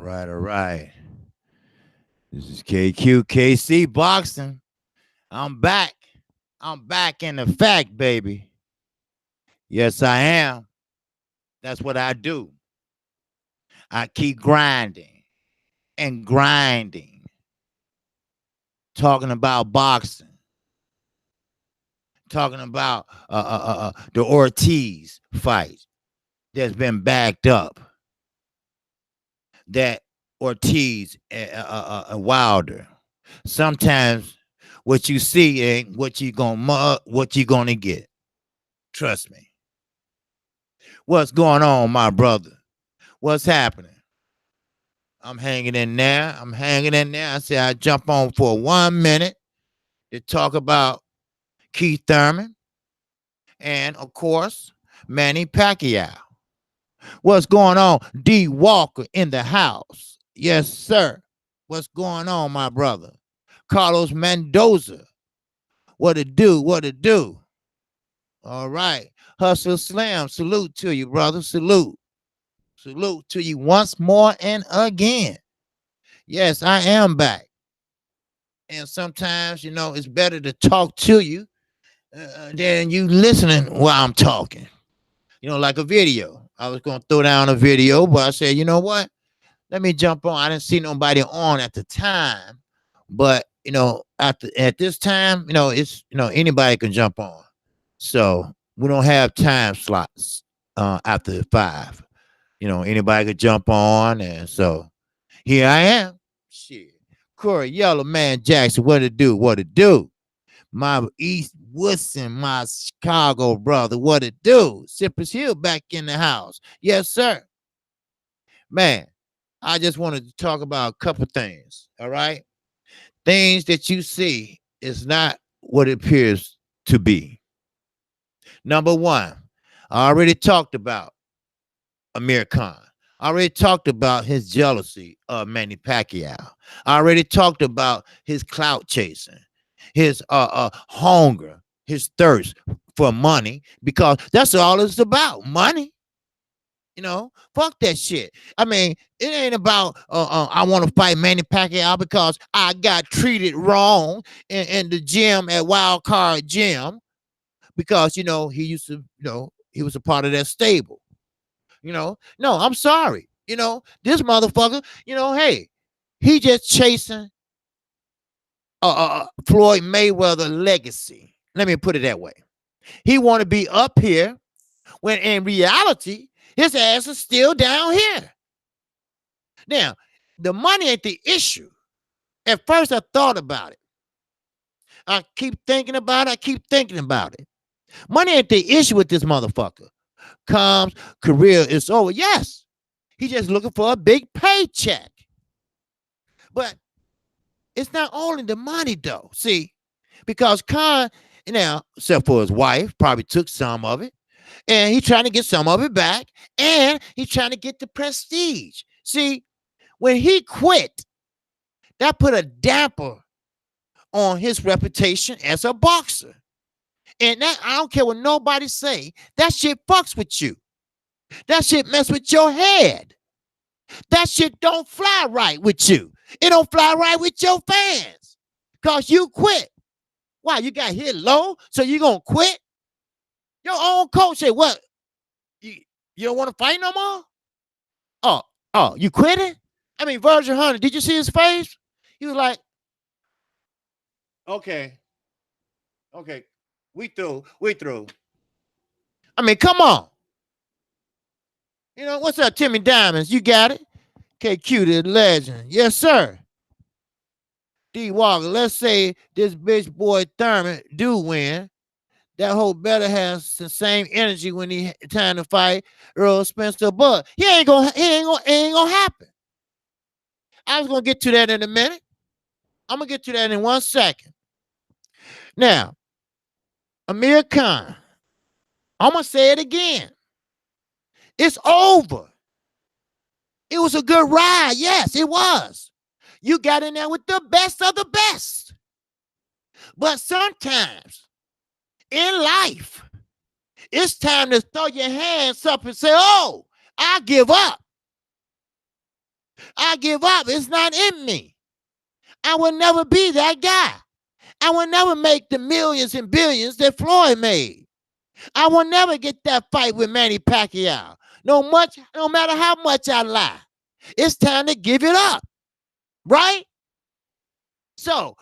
All right. This is Kqkc Boxing. I'm back. I'm back in the fact, baby. Yes, I am. That's what I do. I keep grinding and grinding, talking about boxing, talking about the Ortiz fight that's been backed up. That Ortiz and Wilder. Sometimes what you see ain't what you gonna get. Trust me. What's going on, my brother? What's happening? I'm hanging in there. I'm hanging in there. I said I jump on for 1 minute to talk about Keith Thurman and, of course, Manny Pacquiao. What's going on? D. Walker in the house. Yes, sir. What's going on, my brother? Carlos Mendoza. What it do? What it do? All right. Hustle Slam. Salute to you, brother. Salute. Salute to you once more and again. Yes, I am back. And sometimes, it's better to talk to you than you listening while I'm talking. Like a video. I was going to throw down a video, but I said, you know what? Let me jump on. I didn't see nobody on at the time, but at this time, it's anybody can jump on. So we don't have time slots after 5. Anybody could jump on, and so here I am. Shit, Corey Yellow Man Jackson, what it do? What it do? My East Woodson, my Chicago brother, what it do? Cypress Hill back in the house. Yes, sir. Man, I just wanted to talk about a couple things, all right? Things that you see is not what it appears to be. Number one, I already talked about Amir Khan. I already talked about his jealousy of Manny Pacquiao. I already talked about his clout chasing, his hunger, his thirst for money, because that's all it's about, money. Fuck that shit. I mean, it ain't about I want to fight Manny Pacquiao because I got treated wrong in the gym at Wild Card Gym because he used to he was a part of that stable. No, I'm sorry. This motherfucker. Hey, he just chasing Floyd Mayweather legacy. Let me put it that way. He want to be up here when in reality his ass is still down here. Now, the money ain't the issue. At first, I thought about it. I keep thinking about it. Money ain't the issue with this motherfucker. Comes, career is over. Yes, he's just looking for a big paycheck. But it's not only the money, though. See, because Khan, except for his wife, probably took some of it. And he's trying to get some of it back. And he's trying to get the prestige. See, when he quit, that put a damper on his reputation as a boxer. And that, I don't care what nobody say, that shit fucks with you. That shit mess with your head. That shit don't fly right with you. It don't fly right with your fans. Because you quit. Why? You got hit low, so you gonna quit? Your own coach said, what? You don't want to fight no more? Oh, you quitting? I mean, Virgil Hunter, did you see his face? He was like, okay, we through. I mean, come on. What's up, Timmy Diamonds? You got it? Kqkc, the legend. Yes, sir. D. Walker, let's say this bitch boy Thurman do win. That whole better has the same energy when he time to fight Earl Spencer, but he ain't gonna happen. I was gonna get to that in a minute. I'm gonna get to that in 1 second. Now, Amir Khan, I'm gonna say it again. It's over. It was a good ride. Yes, it was. You got in there with the best of the best. But sometimes in life, it's time to throw your hands up and say, oh, I give up. I give up. It's not in me. I will never be that guy. I will never make the millions and billions that Floyd made. I will never get that fight with Manny Pacquiao. No matter how much I lie. It's time to give it up. Right? So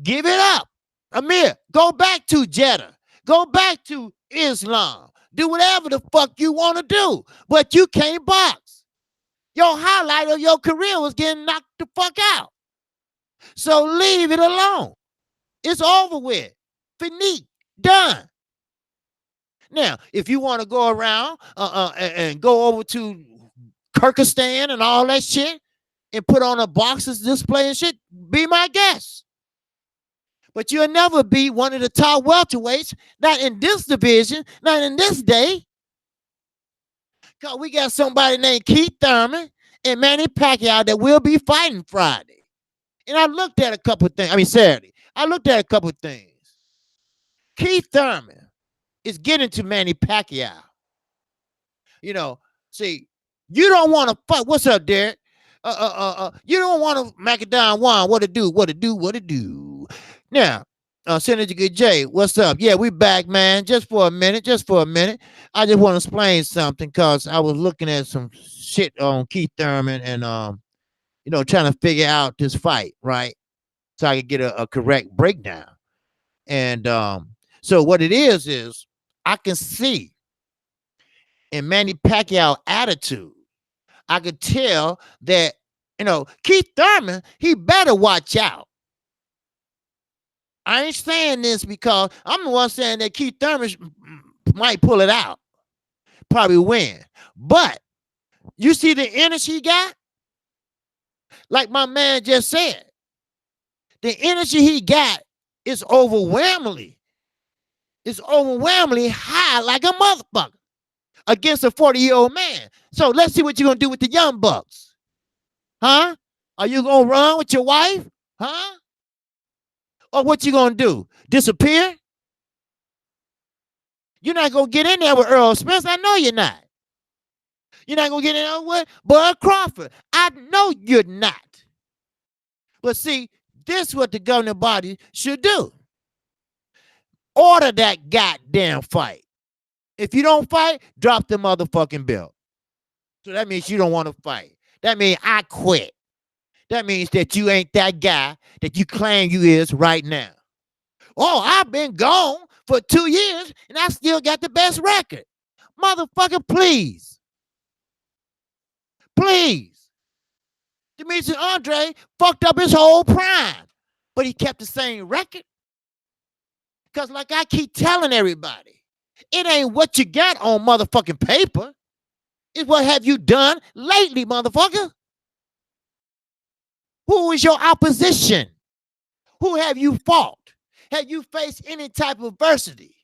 give it up. Amir, go back to Jeddah. Go back to Islam. Do whatever the fuck you want to do. But you can't box. Your highlight of your career was getting knocked the fuck out. So leave it alone. It's over with. Finite. Done. Now, if you want to go around and go over to Kqkc and all that shit and put on a boxers display and shit, be my guest. But you'll never be one of the top welterweights, not in this division, not in this day. Because we got somebody named Keith Thurman and Manny Pacquiao that will be fighting Friday. And I looked at a couple of things. Saturday. I looked at a couple of things. Keith Thurman is getting to Manny Pacquiao. You know, see, you don't want to fight. What's up, Derek? You don't want to make it down one. What to do? Now, Senator Good J, what's up? Yeah, we back, man. Just for a minute. I just want to explain something because I was looking at some shit on Keith Thurman and trying to figure out this fight, right? So I could get a correct breakdown. And so what it is I can see in Manny Pacquiao attitude, I could tell that, Keith Thurman, he better watch out. I ain't saying this because I'm the one saying that Keith Thurman might pull it out, probably win. But you see the energy he got? Like my man just said, the energy he got is overwhelmingly high like a motherfucker against a 40-year-old man. So let's see what you're going to do with the young bucks. Huh? Are you going to run with your wife? Huh? Or what you going to do? Disappear? You're not going to get in there with Earl Spence. I know you're not. You're not going to get in there with Bud Crawford. I know you're not. But see, this is what the governing body should do. Order that goddamn fight. If you don't fight, drop the motherfucking belt. So that means you don't want to fight. That means I quit. That means that you ain't that guy that you claim you is right now. Oh, I've been gone for 2 years and I still got the best record. Motherfucker, please. Please. Demetrius Andre fucked up his whole prime, but he kept the same record. Because like I keep telling everybody, it ain't what you got on motherfucking paper. It's what have you done lately, motherfucker. Who is your opposition? Who have you fought? Have you faced any type of adversity?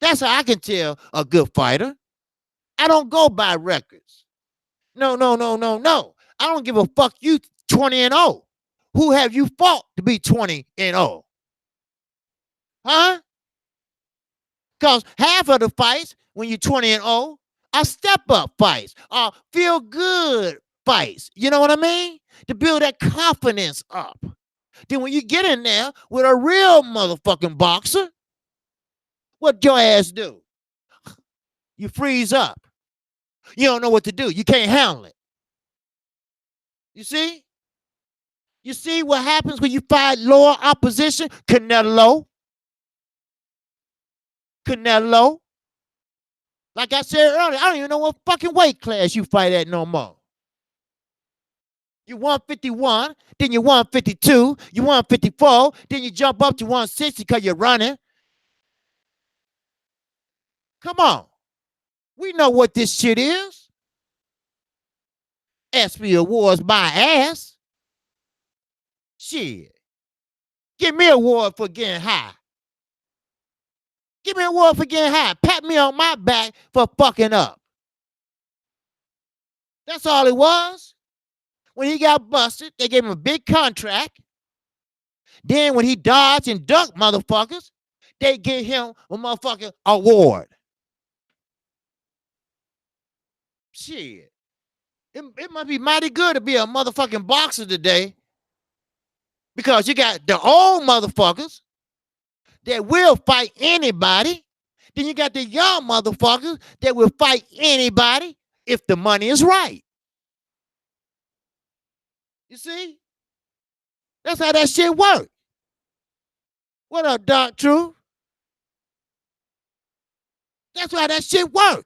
That's how I can tell a good fighter. I don't go by records. No. I don't give a fuck you 20-0. Who have you fought to be 20-0? Huh? Because half of the fights, when you're 20-0, are step-up fights, are feel-good fights. You know what I mean? To build that confidence up. Then when you get in there with a real motherfucking boxer, what your ass do? You freeze up. You don't know what to do. You can't handle it. You see? You see what happens when you fight lower opposition? Canelo. Like I said earlier, I don't even know what fucking weight class you fight at no more. You 151, then you 152, you 154, then you jump up to 160 because you're running. Come on. We know what this shit is. ESPY awards my ass. Shit. Give me an award for getting high. Give me an award for getting high. Pat me on my back for fucking up. That's all it was. When he got busted, they gave him a big contract. Then when he dodged and ducked motherfuckers, they gave him a motherfucking award. Shit. It must be mighty good to be a motherfucking boxer today, because you got the old motherfuckers that will fight anybody. Then you got the young motherfuckers that will fight anybody if the money is right. You see? That's how that shit works. What up, Doc True? That's how that shit works.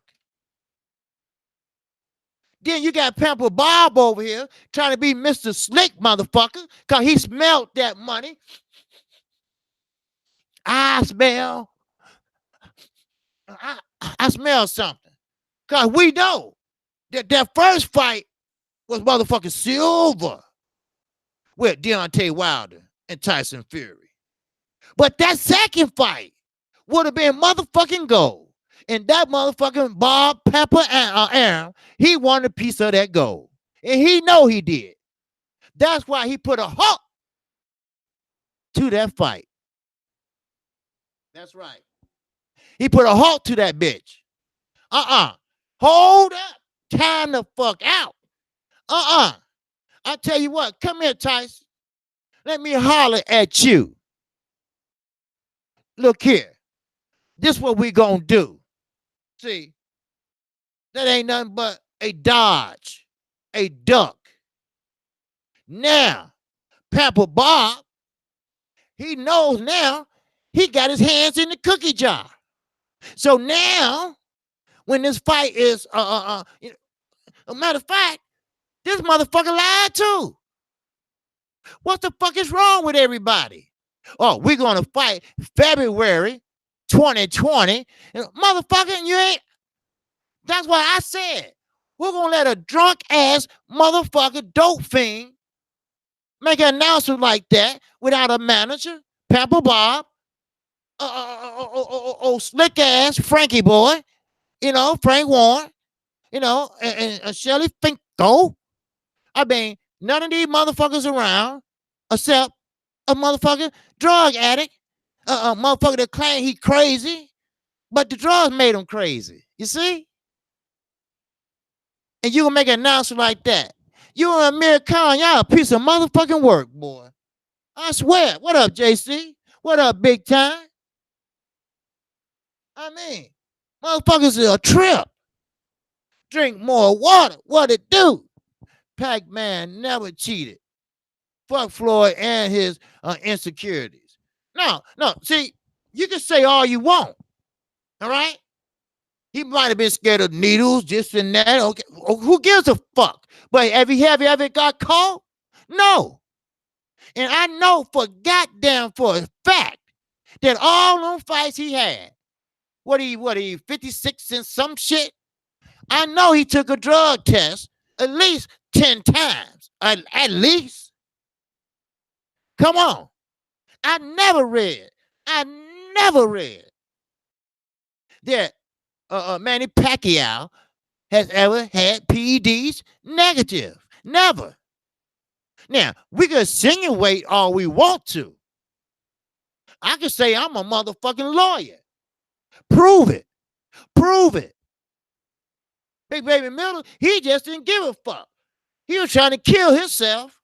Then you got Pamper Bob over here trying to be Mr. Slick motherfucker, because he smelled that money. I smell something. Because we know that first fight was motherfucking silver with Deontay Wilder and Tyson Fury. But that second fight would have been motherfucking gold. And that motherfucking Bob Pepper Aaron, he won a piece of that gold. And he know he did. That's why he put a halt to that fight. That's right. He put a halt to that bitch. Hold up. Time the fuck out. I tell you what, come here, Tyson. Let me holler at you. Look here. This what we gonna do. See, that ain't nothing but a dodge, a duck. Now, Pamper Bob, he knows now he got his hands in the cookie jar. So now, when this fight is, a matter of fact, this motherfucker lied too. What the fuck is wrong with everybody? Oh, we're gonna fight February 2020. Motherfucker, you ain't. That's why I said we're gonna let a drunk ass motherfucker dope fiend make an announcement like that without a manager, Pamper Bob, slick ass Frankie boy, Frank Warren, and Shelly Finko. I mean, none of these motherfuckers around except a motherfucking drug addict, a motherfucker that claim he crazy, but the drugs made him crazy. You see? And you gonna make an announcement like that. You and Amir Khan, y'all a piece of motherfucking work, boy. I swear. What up, JC? What up, big time? I mean, motherfuckers is a trip. Drink more water. What it do? Pac-Man never cheated. Fuck Floyd and his insecurities. No, see, you can say all you want. All right? He might have been scared of needles, this and that. Okay, who gives a fuck? But have you ever got caught? No. And I know for a fact that all them fights he had, what he 56 and some shit? I know he took a drug test at least 10 times. At least. Come on. I never read that Manny Pacquiao has ever had PEDs negative. Never. Now, we can insinuate all we want to. I can say I'm a motherfucking lawyer. Prove it. Big Baby Miller, he just didn't give a fuck. He was trying to kill himself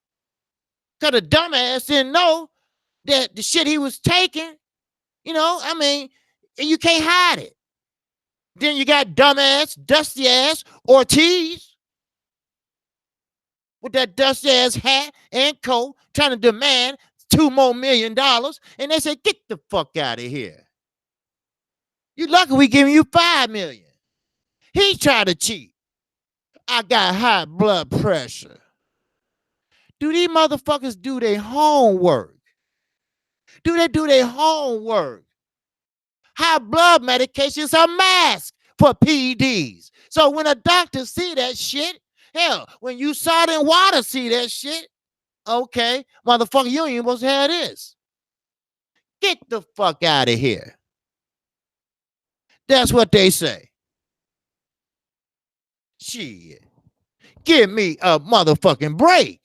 because the dumbass didn't know that the shit he was taking, I mean, you can't hide it. Then you got dumbass, dusty ass Ortiz with that dusty ass hat and coat trying to demand $2 more million. And they said, get the fuck out of here. You lucky we giving you $5 million. He tried to cheat. I got high blood pressure. Do these motherfuckers do their homework? Do they do their homework? High blood medications are masked for PEDs. So when a doctor see that shit, hell, when you salt and water see that shit, okay, motherfucker, you ain't supposed to have this. Get the fuck out of here. That's what they say. Shit. Give me a motherfucking break.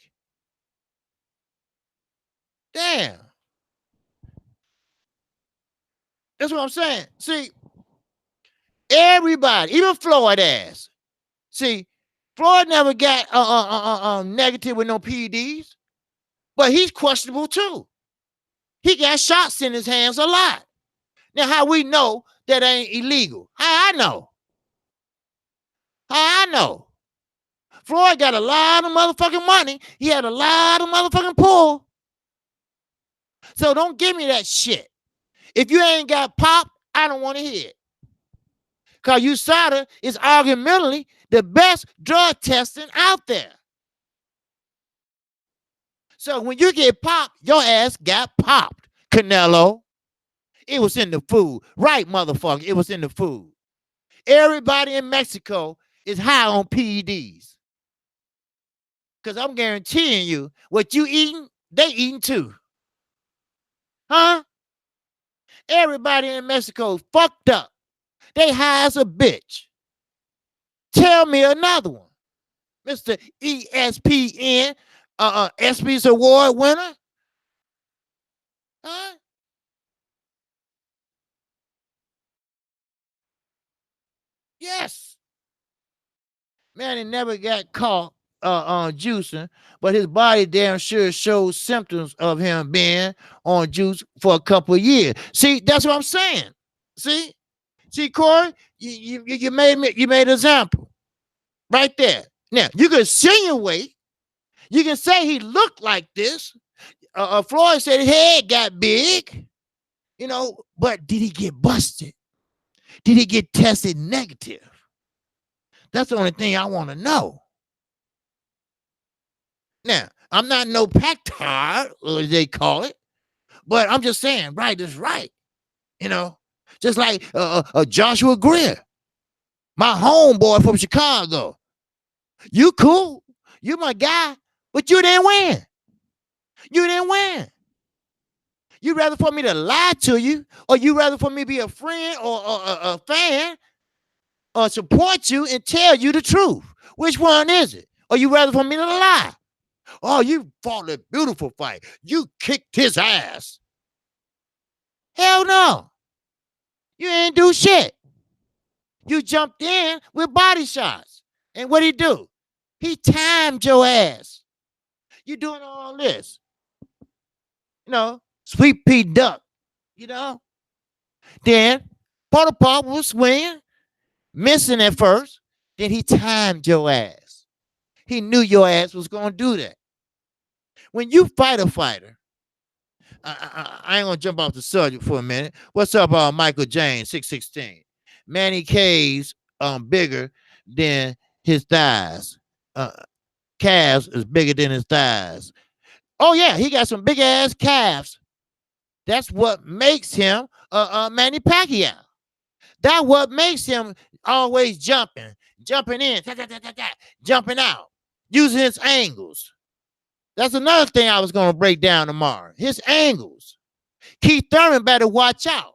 Damn. That's what I'm saying. See, everybody, even Floyd ass. See, Floyd never got negative with no PEDs, but he's questionable too. He got shots in his hands a lot. Now, how we know that ain't illegal? How I know? How I know? Floyd got a lot of motherfucking money. He had a lot of motherfucking pull. So don't give me that shit. If you ain't got pop, I don't want to hear it. Because USADA is argumentally the best drug testing out there. So when you get popped, your ass got popped, Canelo. It was in the food. Right, motherfucker, it was in the food. Everybody in Mexico is high on PEDs. Because I'm guaranteeing you, what you eating, they eating too. Huh? Everybody in Mexico fucked up. They high as a bitch. Tell me another one. Mr. ESPN, ESPY's award winner. Huh? Yes. Man, he never got caught on juicing, but his body damn sure shows symptoms of him being on juice for a couple of years. See, that's what I'm saying. See, Corey, you made an example right there. Now you can insinuate, you can say he looked like this. Floyd said his head got big, but did he get busted? Did he get tested negative? That's the only thing I want to know. Now, I'm not no Pacquiao, as they call it, but I'm just saying, right is right. Just like Joshua Greer, my homeboy from Chicago. You cool, you my guy, but you didn't win. You didn't win. You rather for me to lie to you, or you rather for me to be a friend or a fan, or support you and tell you the truth? Which one is it? Or you rather for me to lie? Oh, you fought a beautiful fight. You kicked his ass. Hell no. You ain't do shit. You jumped in with body shots. And what'd he do? He timed your ass. You doing all this. Sweet pea duck. Then Porter Pop was swinging, missing at first. Then he timed your ass. He knew your ass was going to do that. When you fight a fighter, I ain't going to jump off the subject for a minute. What's up, Michael James, 616? Manny Caves bigger than his thighs. Calves is bigger than his thighs. Oh, yeah, he got some big-ass calves. That's what makes him Manny Pacquiao. That's what makes him always jumping in, jumping out, using his angles. That's another thing I was going to break down tomorrow. His angles. Keith Thurman better watch out.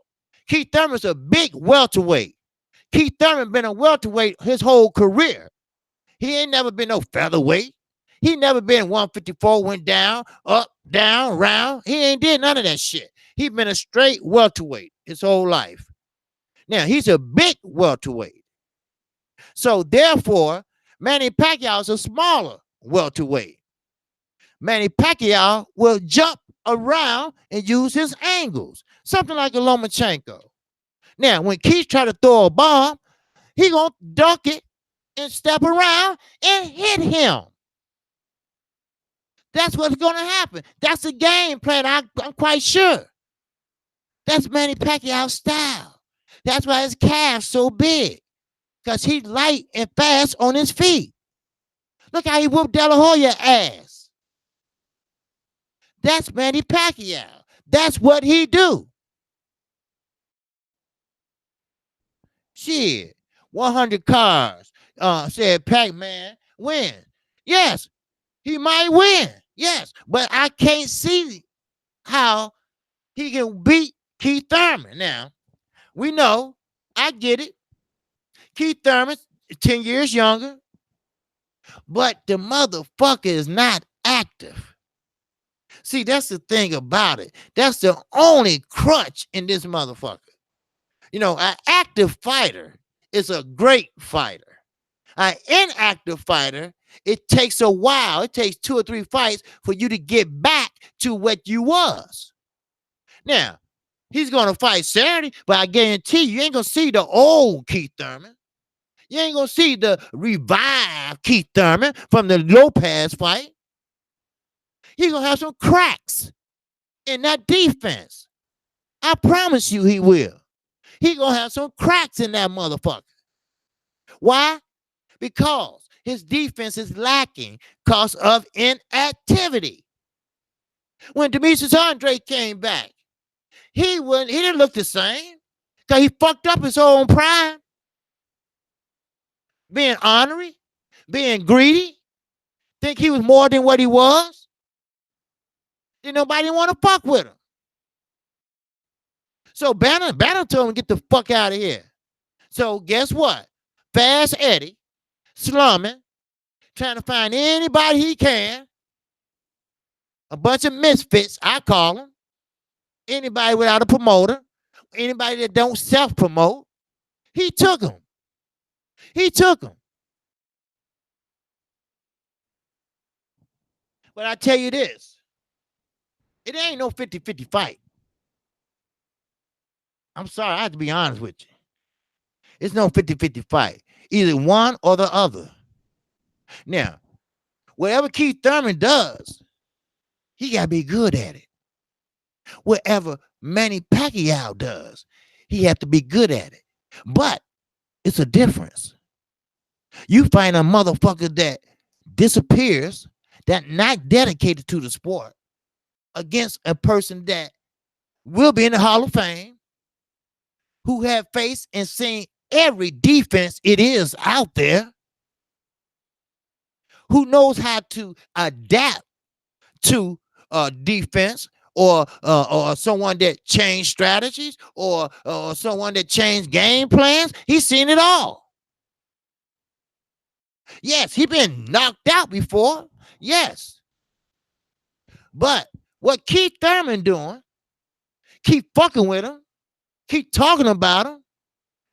Keith Thurman's a big welterweight. Keith Thurman been a welterweight his whole career. He ain't never been no featherweight. He never been 154, went down, up, down, round. He ain't did none of that shit. He been a straight welterweight his whole life. Now, he's a big welterweight. So, therefore, Manny Pacquiao is a smaller welterweight. Manny Pacquiao will jump around and use his angles, something like a Lomachenko. Now, when Keith try to throw a bomb, he gonna duck it and step around and hit him. That's what's gonna happen. That's the game plan. I'm quite sure. That's Manny Pacquiao's style. That's why his calf's so big, because he's light and fast on his feet. Look how he whooped De La Hoya ass. That's Manny Pacquiao. That's what he do. Shit, 100 cars. Said Pac-Man win. Yes, he might win. Yes, but I can't see how he can beat Keith Thurman. Now, we know, I get it. Keith Thurman, 10 years younger, but the motherfucker is not active. See, that's the thing about it. That's the only crutch in this motherfucker. An active fighter is a great fighter. An inactive fighter, it takes a while. It takes 2 or 3 fights for you to get back to what you was. Now, he's going to fight Saturday, but I guarantee you ain't going to see the old Keith Thurman. You ain't going to see the revived Keith Thurman from the Lopez fight. He's going to have some cracks in that defense. I promise you he will. He's going to have some cracks in that motherfucker. Why? Because his defense is lacking because of inactivity. When Demetrius Andre came back, he didn't look the same because he fucked up his own prime. Being ornery, being greedy, think he was more than what he was. Then nobody want to fuck with him. So Banner told him, get the fuck out of here. So guess what? Fast Eddie, slumming, trying to find anybody he can. A bunch of misfits, I call them. Anybody without a promoter, anybody that don't self-promote, he took them. He took them. But I tell you this, it ain't no 50-50 fight. I'm sorry, I have to be honest with you. It's no 50-50 fight. Either one or the other. Now, whatever Keith Thurman does, he got to be good at it. Whatever Manny Pacquiao does, he have to be good at it. But it's a difference. You find a motherfucker that disappears, that not dedicated to the sport, against a person that will be in the Hall of Fame, who have faced and seen every defense it is out there, who knows how to adapt to defense, or someone that changed strategies, or someone that changed game plans. He's seen it all. Yes, he been knocked out before. Yes. But what Keith Thurman doing, keep fucking with him, keep talking about him,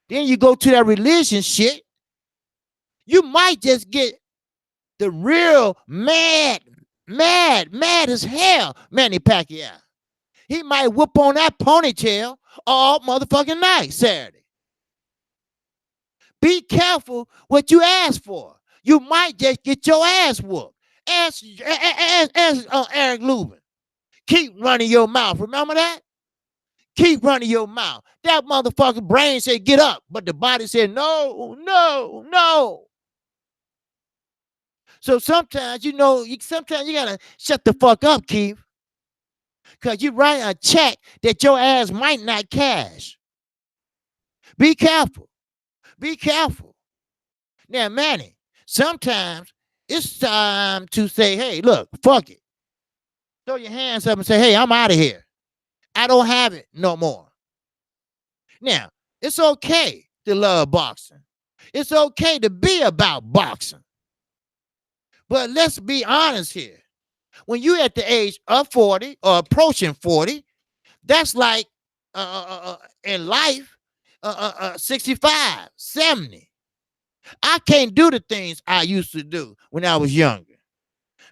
then you go to that religion shit, you might just get the real mad as hell Manny Pacquiao. He might whoop on that ponytail all motherfucking night Saturday. Be careful what you ask for. You might just get your ass whooped. Ask Eric Lubin. Keep running your mouth. Remember that? Keep running your mouth. That motherfucking brain said get up, but the body said no. So sometimes, sometimes you gotta shut the fuck up, Keith. Because you write a check that your ass might not cash. Be careful. Be careful. Now, Manny, sometimes it's time to say, hey, look, fuck it. Throw your hands up and say, hey, I'm out of here. I don't have it no more. Now, it's okay to love boxing. It's okay to be about boxing. But let's be honest here. When you're at the age of 40 or approaching 40, that's like in life, 65, 70. I can't do the things I used to do when I was younger.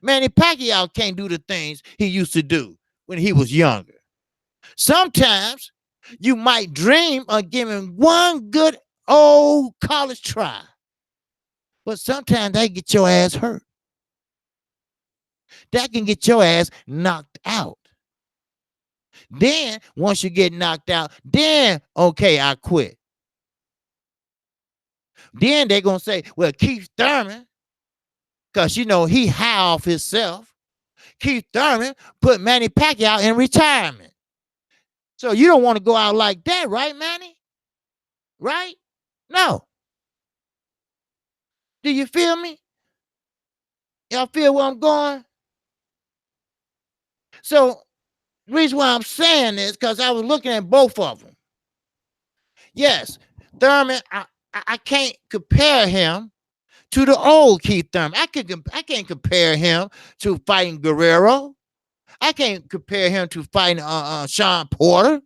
Manny Pacquiao can't do the things he used to do when he was younger. Sometimes you might dream of giving one good old college try, but sometimes they get your ass hurt. That can get your ass knocked out. Then, once you get knocked out, then, okay, I quit. Then they're going to say, well, Keith Thurman, because, he high off himself. Keith Thurman put Manny Pacquiao in retirement. So you don't want to go out like that, right, Manny? Right? No. Do you feel me? Y'all feel where I'm going? So, the reason why I'm saying this, because I was looking at both of them. Yes, Thurman, I can't compare him to the old Keith Thurman. I can't compare him to fighting Guerrero. I can't compare him to fighting Sean Porter,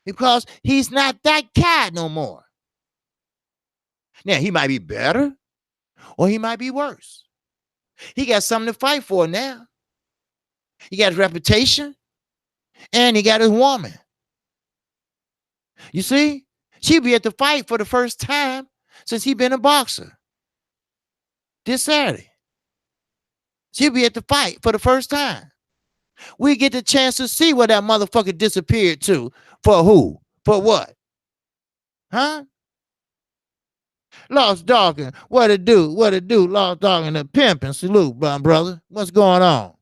because he's not that guy no more. Now, he might be better or he might be worse. He got something to fight for now. He got his reputation and he got his woman. You see? She'll be at the fight for the first time since he been a boxer. This Saturday. She'll be at the fight for the first time. We get the chance to see where that motherfucker disappeared to. For who? For what? Huh? Lost Dawkins, what it do? What it do? Lost Dawkins, the pimping. Salute, brother. What's going on?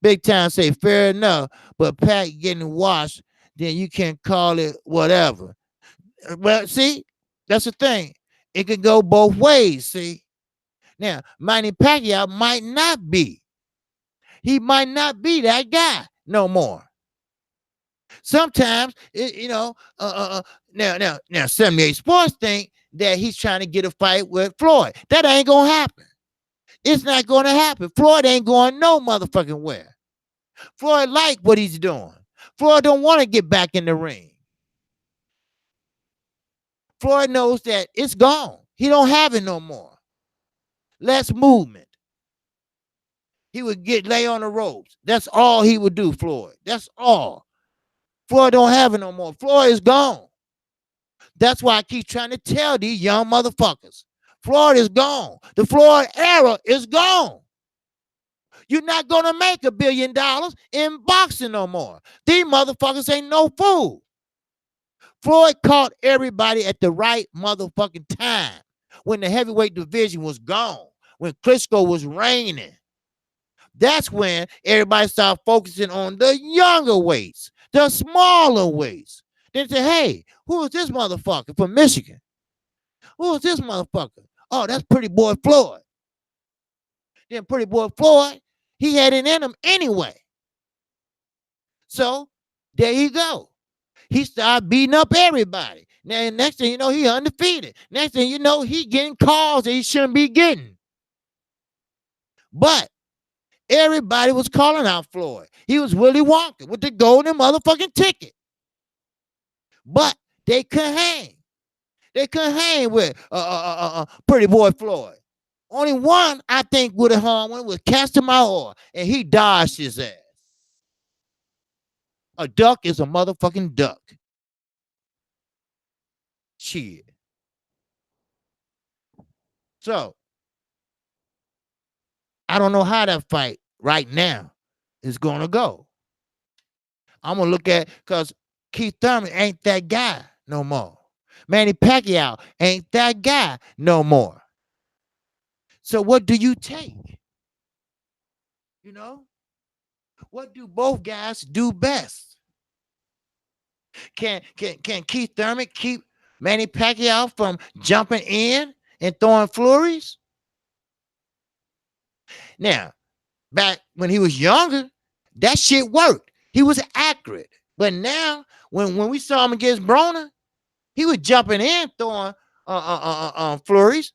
Big Time say, fair enough, but Pat getting washed, then you can call it whatever. Well, see, that's the thing. It could go both ways, see. Now, Manny Pacquiao might not be. He might not be that guy no more. Sometimes, now, 78 Sports think that he's trying to get a fight with Floyd. That ain't gonna happen. It's not gonna happen. Floyd ain't going no motherfucking where. Floyd like what he's doing. Floyd don't want to get back in the ring. Floyd knows that it's gone. He don't have it no more. Less movement. He would lay on the ropes. That's all he would do, Floyd. That's all. Floyd don't have it no more. Floyd is gone. That's why I keep trying to tell these young motherfuckers. Floyd is gone. The Floyd era is gone. You're not going to make $1 billion in boxing no more. These motherfuckers ain't no fool. Floyd caught everybody at the right motherfucking time when the heavyweight division was gone, when Klitschko was reigning. That's when everybody started focusing on the younger weights, the smaller weights. Then say, hey, who is this motherfucker from Michigan? Who is this motherfucker? Oh, that's Pretty Boy Floyd. Then Pretty Boy Floyd, he had it in him anyway. So there you go. He started beating up everybody. Now, next thing you know, he undefeated. Next thing you know, he getting calls that he shouldn't be getting. But everybody was calling out Floyd. He was Willy Wonka with the golden motherfucking ticket. But they couldn't hang. They couldn't hang with Pretty Boy Floyd. Only one, I think, would have hung one was Castamore, and he dodged his ass. A duck is a motherfucking duck. Shit. So, I don't know how that fight right now is going to go. I'm going to look at, because Keith Thurman ain't that guy no more. Manny Pacquiao ain't that guy no more. So what do you take? You know? What do both guys do best? Can Keith Thurman keep Manny Pacquiao from jumping in and throwing flurries? Now, back when he was younger, that shit worked. He was accurate. But now, when we saw him against Broner, he was jumping in throwing flurries.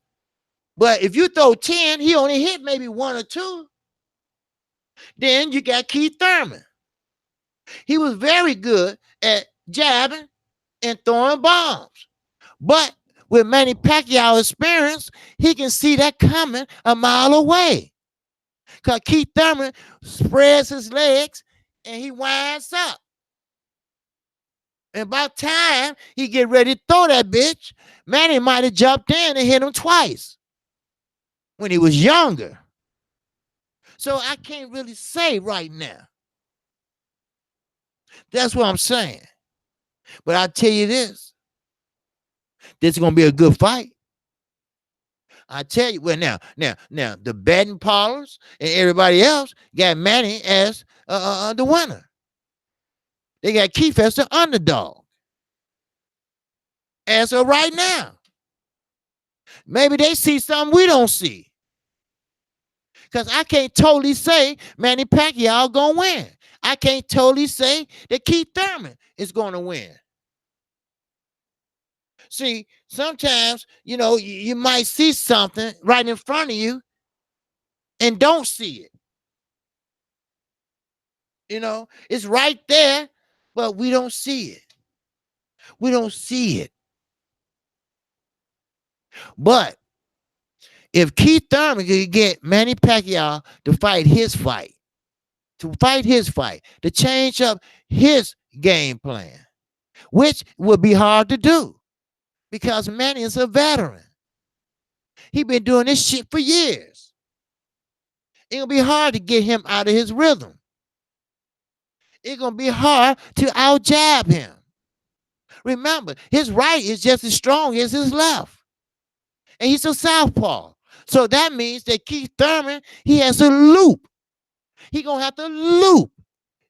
But if you throw 10, he only hit maybe 1 or 2. Then you got Keith Thurman. He was very good at jabbing and throwing bombs. But with Manny Pacquiao's experience, he can see that coming a mile away. Because Keith Thurman spreads his legs and he winds up. And about time he get ready to throw that bitch, Manny might have jumped in and hit him twice when he was younger. So I can't really say right now. That's what I'm saying. But I'll tell you this. This is going to be a good fight. I tell you, well, now, the betting parlors and everybody else got Manny as the winner. They got Keith as the underdog. As of right now. Maybe they see something we don't see. Because I can't totally say Manny Pacquiao going to win. I can't totally say that Keith Thurman is going to win. See, sometimes, you might see something right in front of you and don't see it. It's right there, but we don't see it. We don't see it. But if Keith Thurman could get Manny Pacquiao to fight his fight, to change up his game plan, which would be hard to do because Manny is a veteran. He been doing this shit for years. It's gonna be hard to get him out of his rhythm. It's gonna be hard to out jab him. Remember, his right is just as strong as his left, and he's a southpaw. So that means that Keith Thurman, he has to loop. He gonna have to loop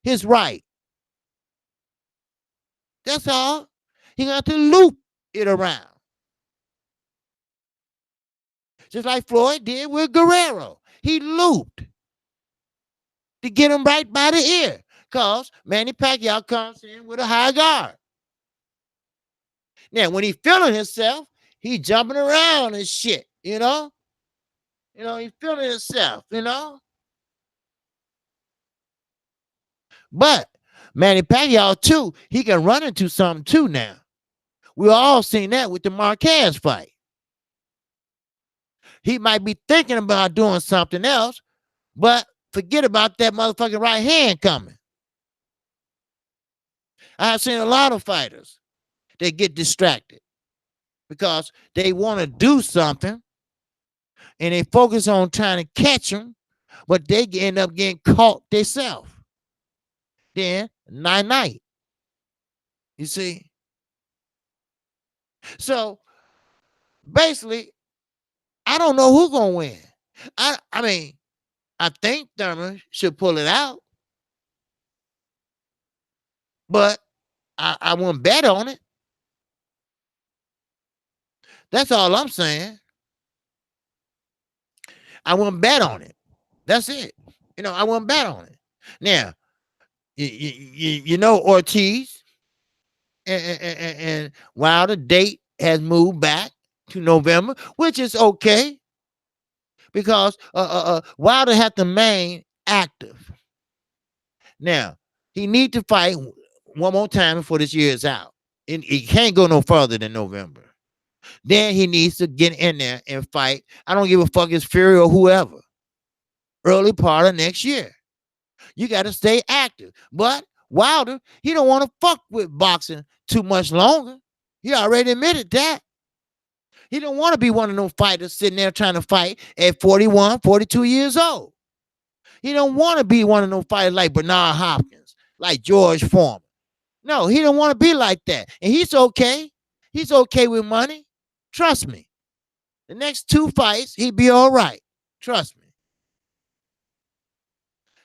his right. That's all. He gonna have to loop it around. Just like Floyd did with Guerrero. He looped to get him right by the ear. Because Manny Pacquiao comes in with a high guard. Now, when he feeling himself, he jumping around and shit, you know? He feeling himself, But Manny Pacquiao, too, he can run into something, too, now. We all seen that with the Marquez fight. He might be thinking about doing something else, but forget about that motherfucking right hand coming. I've seen a lot of fighters that get distracted because they want to do something and they focus on trying to catch them, but they end up getting caught themselves. Then, night. You see? So, basically, I don't know who's going to win. I mean, I think Thurman should pull it out, but I wouldn't bet on it. That's all I'm saying. I wouldn't bet on it. That's it. I wouldn't bet on it. Now, Ortiz and while the date has moved back to November, which is okay because Wilder had to remain active. Now, he needs to fight one more time before this year is out. He can't go no further than November. Then he needs to get in there and fight. I don't give a fuck it's Fury or whoever. Early part of next year. You got to stay active. But Wilder, he don't want to fuck with boxing too much longer. He already admitted that. He don't want to be one of those fighters sitting there trying to fight at 41, 42 years old. He don't want to be one of those fighters like Bernard Hopkins, like George Foreman. No, he don't want to be like that. And he's okay. He's okay with money. Trust me. The next 2 fights, he'd be all right. Trust me.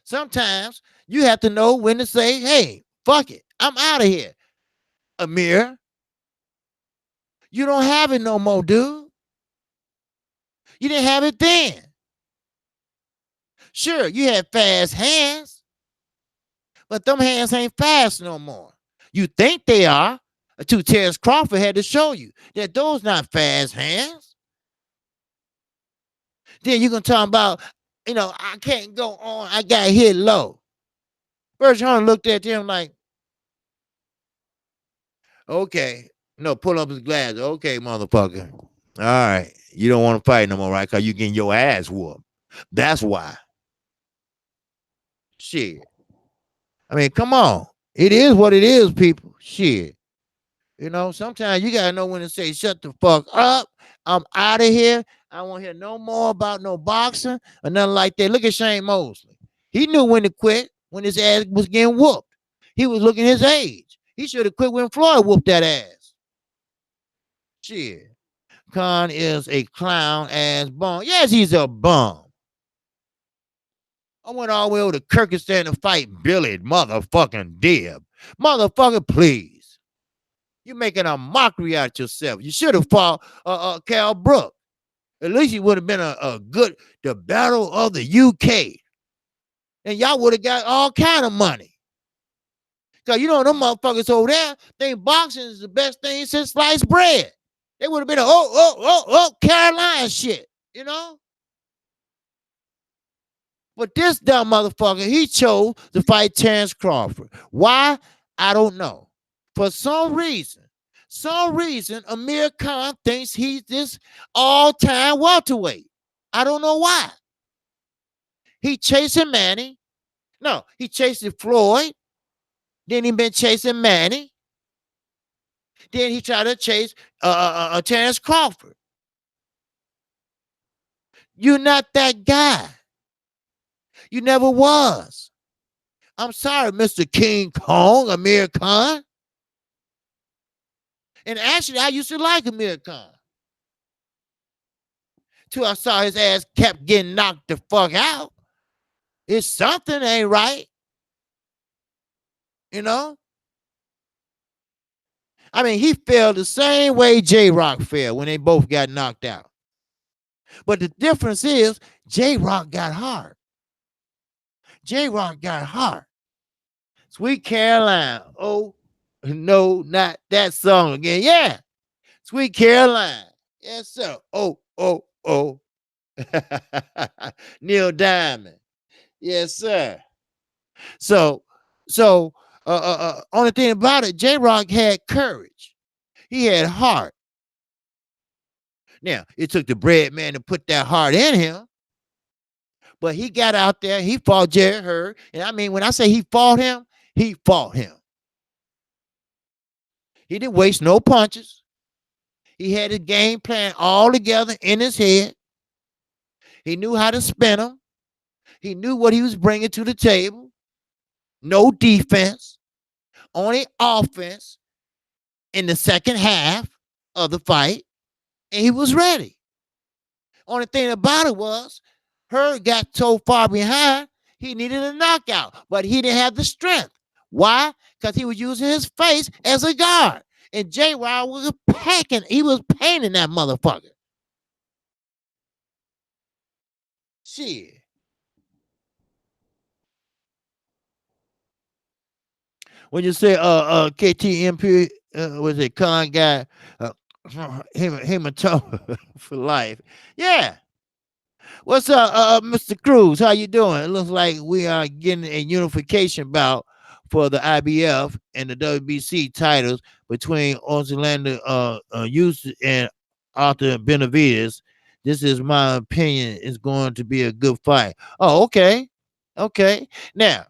Sometimes you have to know when to say, hey, fuck it. I'm out of here. Amir, you don't have it no more, dude. You didn't have it then. Sure, you had fast hands, but them hands ain't fast no more. You think they are, until Terrence Crawford had to show you that those not fast hands. Then you're going to talk about, I can't go on. I got hit low. Bergeron Hunter looked at him like, okay. Pull up his glass. Okay, motherfucker. All right. You don't want to fight no more, right? Because you getting your ass whooped. That's why. Shit. I mean, come on. It is what it is, people. Shit. Sometimes you got to know when to say, shut the fuck up. I'm out of here. I don't want to hear no more about no boxing or nothing like that. Look at Shane Mosley. He knew when to quit when his ass was getting whooped. He was looking his age. He should have quit when Floyd whooped that ass. Shit. Khan is a clown ass bum. Yes, he's a bum. I went all the way over to Kqkc to fight Billy motherfucking Dib. Motherfucker, please. You're making a mockery out of yourself. You should have fought Cal Brook. At least he would have been the battle of the UK. And y'all would have got all kind of money. Because them motherfuckers over there think boxing is the best thing since sliced bread. They would have been Carolina shit, But this dumb motherfucker, he chose to fight Terrence Crawford. Why? I don't know. For some reason, some reason Amir Khan thinks he's this all-time welterweight. I don't know why. He chasing Manny. No, he chasing Floyd. Then he been chasing Manny. Then he tried to chase Terrence Crawford. You're not that guy. You never was. I'm sorry, Mr. King Kong, Amir Khan. And actually, I used to like Amir Khan. Till I saw his ass kept getting knocked the fuck out. It's something ain't right. You know? I mean, he fell the same way J-Rock fell when they both got knocked out. But the difference is J-Rock got hard. J-Rock got hard. Sweet Caroline. Oh, no, not that song again. Yeah. Sweet Caroline. Yes, sir. Oh, oh, oh. Neil Diamond. Yes, sir. So, only thing about it, J-Rock had courage. He had heart. Now, it took the bread man to put that heart in him. But he got out there, he fought Jerry Hurd. And I mean, when I say he fought him, he fought him. He didn't waste no punches. He had his game plan all together in his head. He knew how to spin them. He knew what he was bringing to the table. No defense, only offense in the second half of the fight. And he was ready. Only thing about it was, Hurd got so far behind, he needed a knockout, but he didn't have the strength. Why? Because he was using his face as a guard. And J-Rock was packing. He was painting that motherfucker. Shit. When you say KTMP, was it Khan guy, hematoma for life? Yeah. What's up, Mr. Cruz? How you doing? It looks like we are getting a unification bout for the IBF and the WBC titles between Orlando Usyk and Arthur Benavidez. This is my opinion. It's going to be a good fight. Oh, okay. Okay. Now,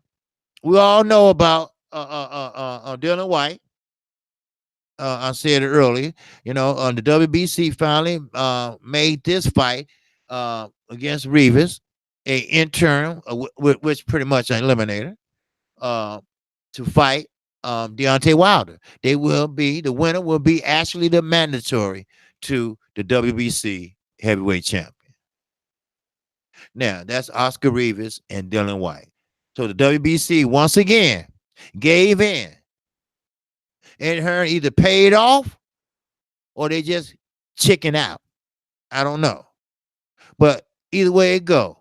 we all know about Dylan White. I said it earlier. You know, the WBC finally made this fight against Rivas, a interim, which pretty much an eliminator, to fight Deontay Wilder. The winner will be actually the mandatory to the WBC heavyweight champion. Now, that's Oscar Rivas and Dylan White. So the WBC once again gave in. And her either paid off or they just chicken out. I don't know. But either way it go,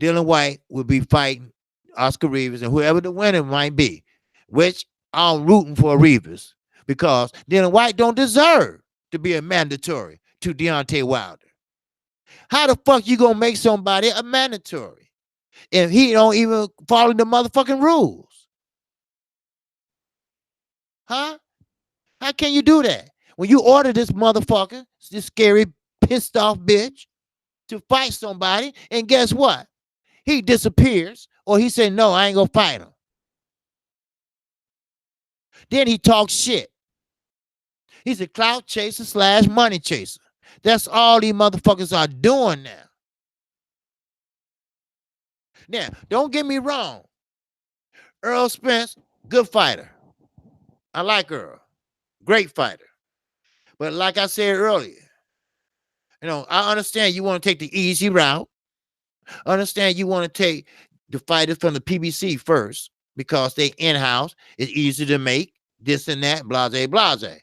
Dylan White will be fighting Oscar Rivas and whoever the winner might be, which I'm rooting for Rivas because Dylan White don't deserve to be a mandatory to Deontay Wilder. How the fuck you gonna make somebody a mandatory if he don't even follow the motherfucking rules? Huh? How can you do that? When you order this motherfucker, this scary, pissed off bitch, to fight somebody, and guess what? He disappears, or he said, no, I ain't gonna fight him. Then he talks shit. He's a clout chaser / money chaser. That's all these motherfuckers are doing now. Now, don't get me wrong. Earl Spence, good fighter. I like Earl. Great fighter. But like I said earlier, you know, I understand you want to take the easy route. I understand you want to take the fighters from the PBC first because they in-house. It's easy to make this and that, blase, blase.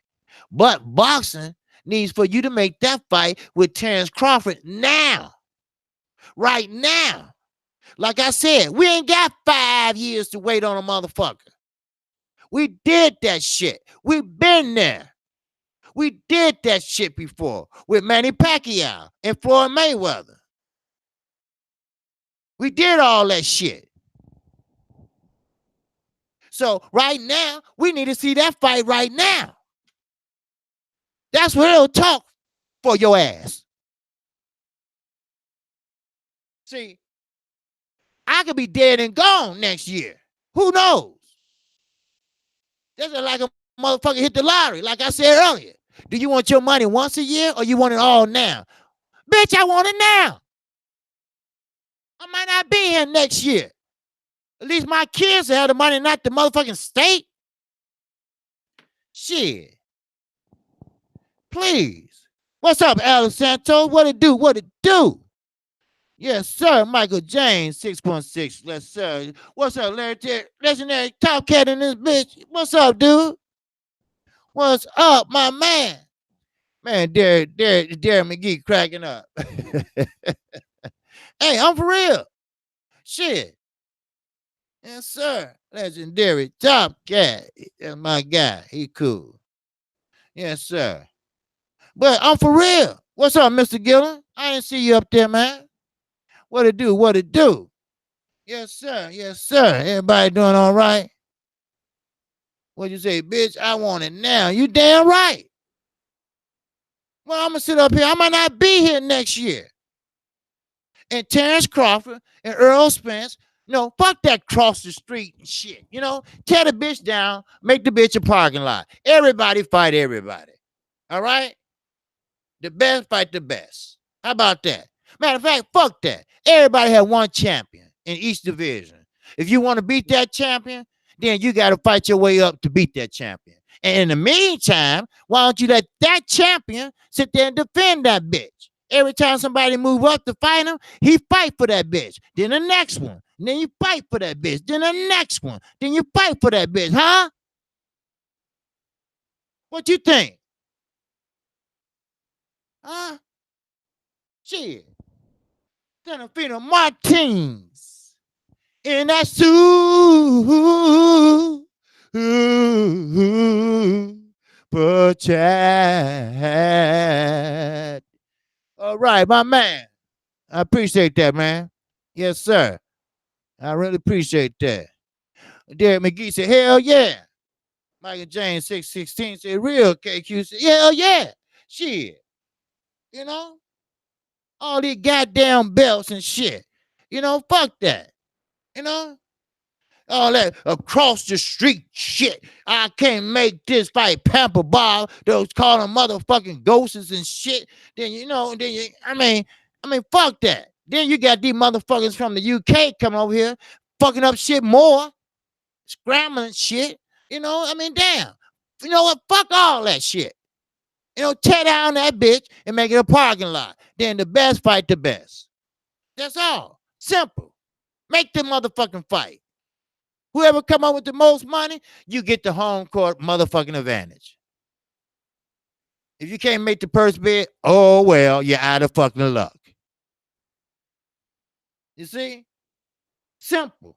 But boxing needs for you to make that fight with Terrence Crawford now. Right now. Like I said, we ain't got 5 years to wait on a motherfucker. We did that shit. We've been there. We did that shit before with Manny Pacquiao and Floyd Mayweather. We did all that shit. So right now, we need to see that fight right now. That's what it'll talk for your ass. See, I could be dead and gone next year. Who knows? That's like a motherfucker hit the lottery, like I said earlier. Do you want your money once a year or you want it all now? Bitch, I want it now. I might not be here next year. At least my kids have the money, not the motherfucking state. Shit. Please. What's up, Alex Santos? What it do? What it do? Yes, sir. Michael James, 6.6. Yes, sir. What's up, Larry Terry? Legendary top cat in this bitch. What's up, dude? What's up, my man? Man, Darren McGee cracking up. Hey, I'm for real. Shit. Yes, sir. Legendary top cat. That's my guy. He cool. Yes, sir. But I'm for real. What's up, Mr. Gillen? I didn't see you up there, man. What it do? What it do? Yes, sir. Yes, sir. Everybody doing all right? What'd you say, bitch? I want it now. You damn right. Well, I'm going to sit up here. I might not be here next year. And Terrence Crawford and Earl Spence, fuck that cross the street and shit. Tear the bitch down, make the bitch a parking lot. Everybody fight everybody. All right? The best fight the best. How about that? Matter of fact, fuck that. Everybody had one champion in each division. If you want to beat that champion, then you got to fight your way up to beat that champion. And in the meantime, why don't you let that champion sit there and defend that bitch? Every time somebody move up to fight him, he fight for that bitch. Then the next one. Then you fight for that bitch. Then the next one. Then you fight for that bitch, huh? What you think? Huh? Shit. Delfino Martins. And that's super chat. All right, my man. I appreciate that, man. Yes, sir. I really appreciate that. Derek McGee said, hell yeah. Michael James 616 said, real Kqcc. Hell yeah. Shit. All these goddamn belts and shit. Fuck that. All that across the street shit. I can't make this fight Pamper Bob. Those calling motherfucking ghosts and shit. Fuck that. Then you got these motherfuckers from the UK coming over here, fucking up shit more, scrambling shit. Damn. You know what? Fuck all that shit. Tear down that bitch and make it a parking lot. Then the best fight the best. That's all. Simple. Make the motherfucking fight. Whoever come up with the most money, you get the home court motherfucking advantage. If you can't make the purse bid, oh well, you're out of fucking luck. You see? Simple.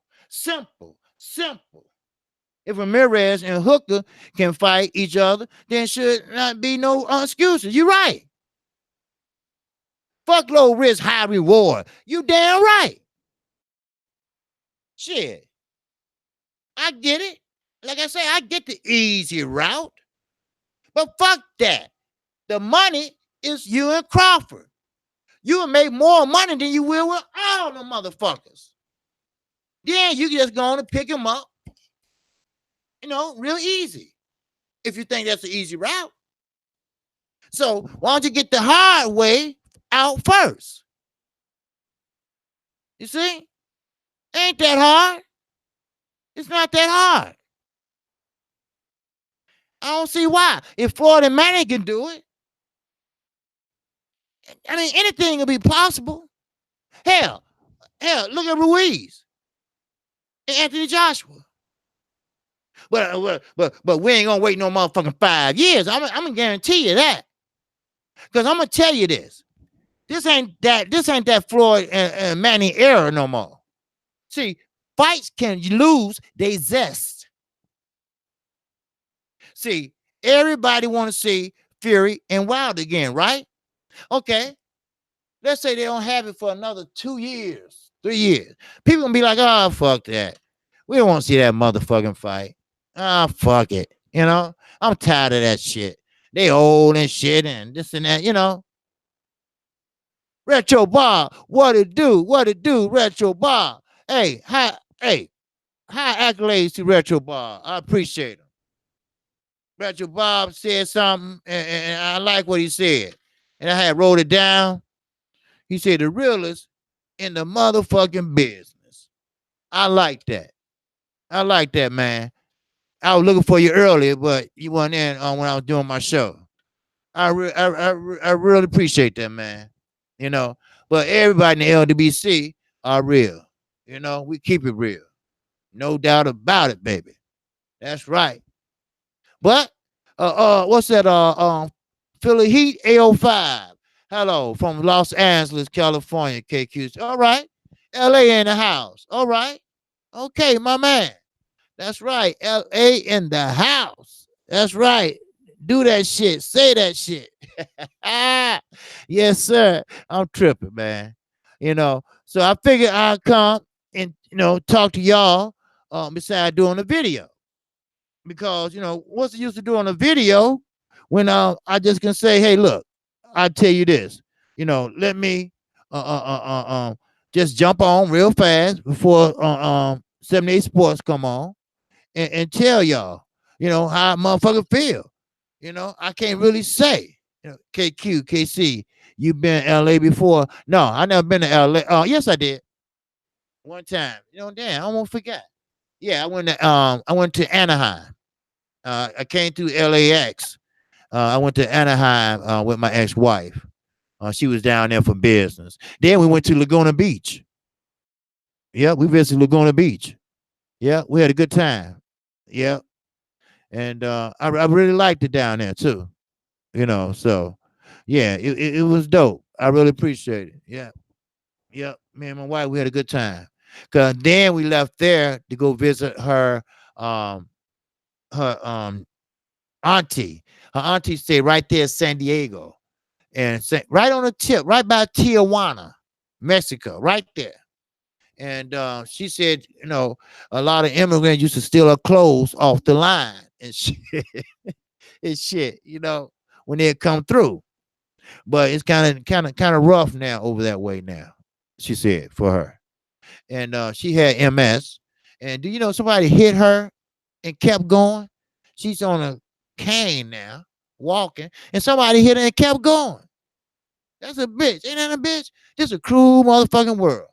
If Ramirez and Hooker can fight each other, then should not be no excuses. You're right. Fuck low risk, high reward. You damn right. Shit. I get it. Like I say, I get the easy route. But fuck that. The money is you and Crawford. You will make more money than you will with all the motherfuckers. Then you just go on and pick them up. Real easy. If you think that's an easy route. So why don't you get the hard way out first? You see? Ain't that hard? It's not that hard. I don't see why. If Florida Manning can do it, anything will be possible. Hell, look at Ruiz and Anthony Joshua. But we ain't gonna wait no motherfucking 5 years. I'm gonna guarantee you that. Because I'm gonna tell you this. This ain't that Floyd and Manning era no more. See, fights can lose they zest. See, everybody want to see Fury and Wilder again, right? Okay. Let's say they don't have it for another 2 years, 3 years. People gonna be like, oh, fuck that. We don't want to see that motherfucking fight. Ah, fuck it. I'm tired of that shit. They old and shit and this and that, you know. Retro Bob, what it do? What it do, Retro Bob? Hey, high accolades to Retro Bob. I appreciate him. Retro Bob said something, and I like what he said. And I had wrote it down. He said, the realest in the motherfucking business. I like that. I like that, man. I was looking for you earlier, but you weren't in when I was doing my show. I really appreciate that, man. You know, but everybody in the LDBC are real. You know, we keep it real. No doubt about it, baby. That's right. But what's that? Philly Heat AO5. Hello from Los Angeles, California. Kqc. All right. LA in the house. All right. Okay, my man. That's right. LA in the house. That's right. Do that shit. Say that shit. Yes, sir. I'm tripping, man. You know, so I figured I'd come and talk to y'all besides doing a video. Because what's the use of doing a video when I just can say, hey, look, I tell you this, let me just jump on real fast before 78 Sports come on and tell y'all, how I motherfucker feel. I can't really say, Kqc, you been in LA before? No, I never been to LA. Oh, yes, I did. One time. Damn, I almost forgot. Yeah, I went to Anaheim. I came through LAX. I went to Anaheim with my ex-wife. She was down there for business. Then we went to Laguna Beach. Yeah, we visited Laguna Beach. Yeah, we had a good time. Yeah, and I really liked it down there too. So yeah, it was dope. I really appreciate it. Yeah, yeah. Me and my wife, we had a good time. Cause then we left there to go visit um, her auntie. Her auntie stayed right there in San Diego, and right on the tip, right by Tijuana, Mexico, right there. And she said, a lot of immigrants used to steal her clothes off the line and shit, and shit, when they come through. But it's kind of rough now over that way now. She said for her, and she had MS. And do you know somebody hit her and kept going? She's on a cane now, walking, and somebody hit her and kept going. That's a bitch. Ain't that a bitch? This is a cruel motherfucking world.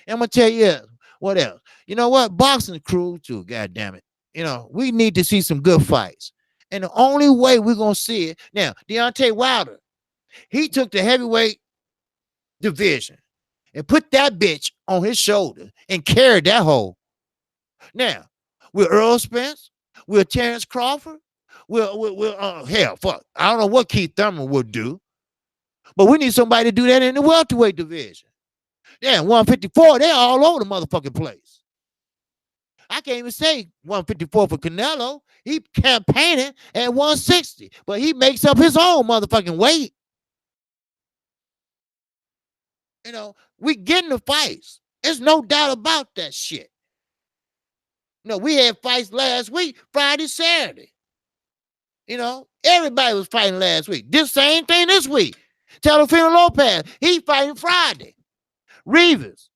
And I'm gonna tell you what else. You know what? Boxing is cruel too. God damn it. We need to see some good fights. And the only way we're gonna see it now, Deontay Wilder, he took the heavyweight division and put that bitch on his shoulder and carried that hole. Now, with Earl Spence, with Terrence Crawford, hell, fuck. I don't know what Keith Thurman would do, but we need somebody to do that in the welterweight division. Damn, 154, they're all over the motherfucking place. I can't even say 154 for Canelo. He campaigning at 160, but he makes up his own motherfucking weight. We getting the fights. There's no doubt about that shit. We had fights last week, Friday, Saturday. Everybody was fighting last week. This same thing this week. Teofimo Lopez, he fighting Friday. Rivas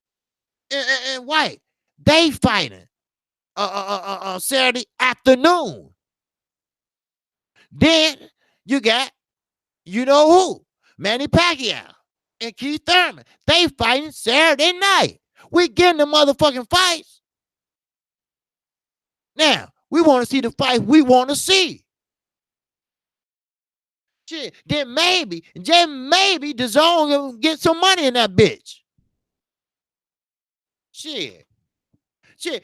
and White, they fighting Saturday afternoon. Then you got, who? Manny Pacquiao and Keith Thurman. They fighting Saturday night. We getting the motherfucking fights. Now, we want to see the fight we want to see. Shit, then maybe, the zone will get some money in that bitch. Shit.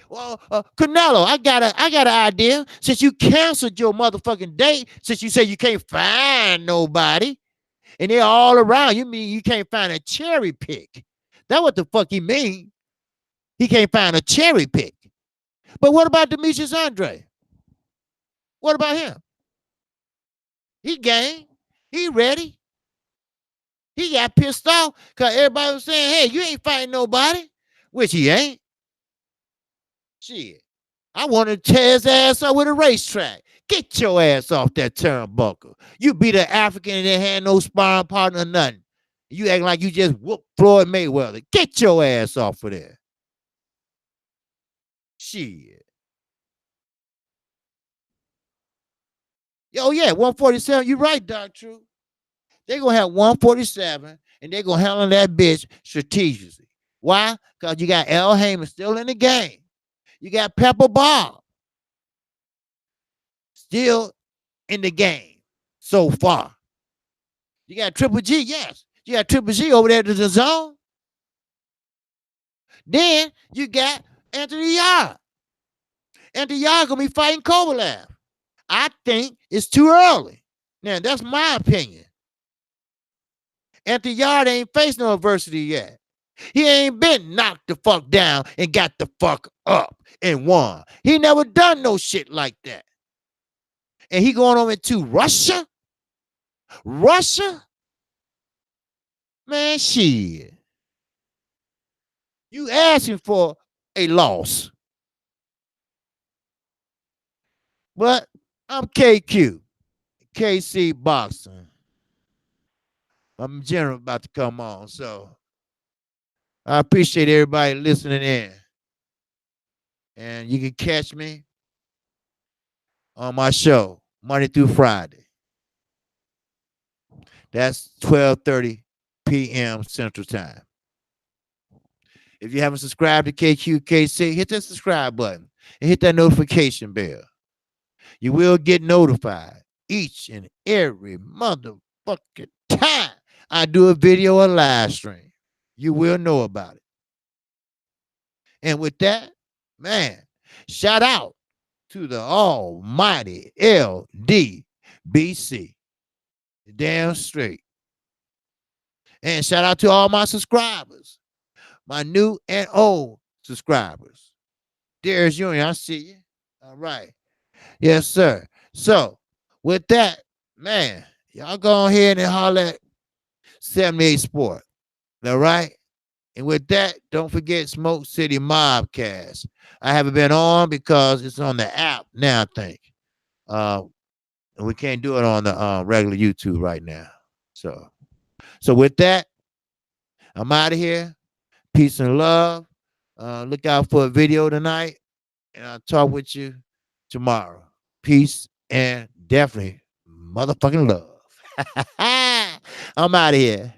Well, Canelo, I got an idea. Since you canceled your motherfucking date, since you say you can't find nobody, and they're all around, you mean you can't find a cherry pick? That's what the fuck he mean. He can't find a cherry pick. But what about Demetrius Andre? What about him? He game. He ready. He got pissed off because everybody was saying, hey, you ain't fighting nobody, which he ain't. Shit. I want to tear his ass up with a racetrack. Get your ass off that turnbuckle. You be the African and didn't have no sparring partner or nothing. You act like you just whooped Floyd Mayweather. Get your ass off of there. Shit. Oh, yeah, 147. You right, Doc True. They're going to have 147, and they're going to handle that bitch strategically. Why? Because you got Al Heyman still in the game. You got Pepper Bob still in the game so far. You got Triple G, yes. You got Triple G over there to the zone. Then you got Anthony Yarde. Anthony Yarde going to be fighting Kovalev. I think it's too early. Now, that's my opinion. Anthony Yarde ain't faced no adversity yet. He ain't been knocked the fuck down and got the fuck up and won. He never done no shit like that. And he going over to Russia? Russia? Man, shit. You asking for a loss. But I'm KQ. KC Boxing. I'm general about to come on. So I appreciate everybody listening in. And you can catch me on my show Monday through Friday. That's 12:30 p.m. Central Time. If you haven't subscribed to Kqkc, hit that subscribe button and hit that notification bell. You will get notified each and every motherfucking time I do a video or live stream. You will know about it. And with that, man, shout out to the almighty LDBC. Damn straight. And shout out to all my subscribers, my new and old subscribers. There's Union, I see you. All right. Yes, sir. So, with that, man, y'all go ahead and holler at 78 Sport. All right? And with that, don't forget Smoke City Mobcast. I haven't been on because it's on the app now, I think. And we can't do it on the regular YouTube right now. So with that, I'm out of here. Peace and love. Look out for a video tonight, and I'll talk with you tomorrow. Peace and definitely motherfucking love. I'm out of here.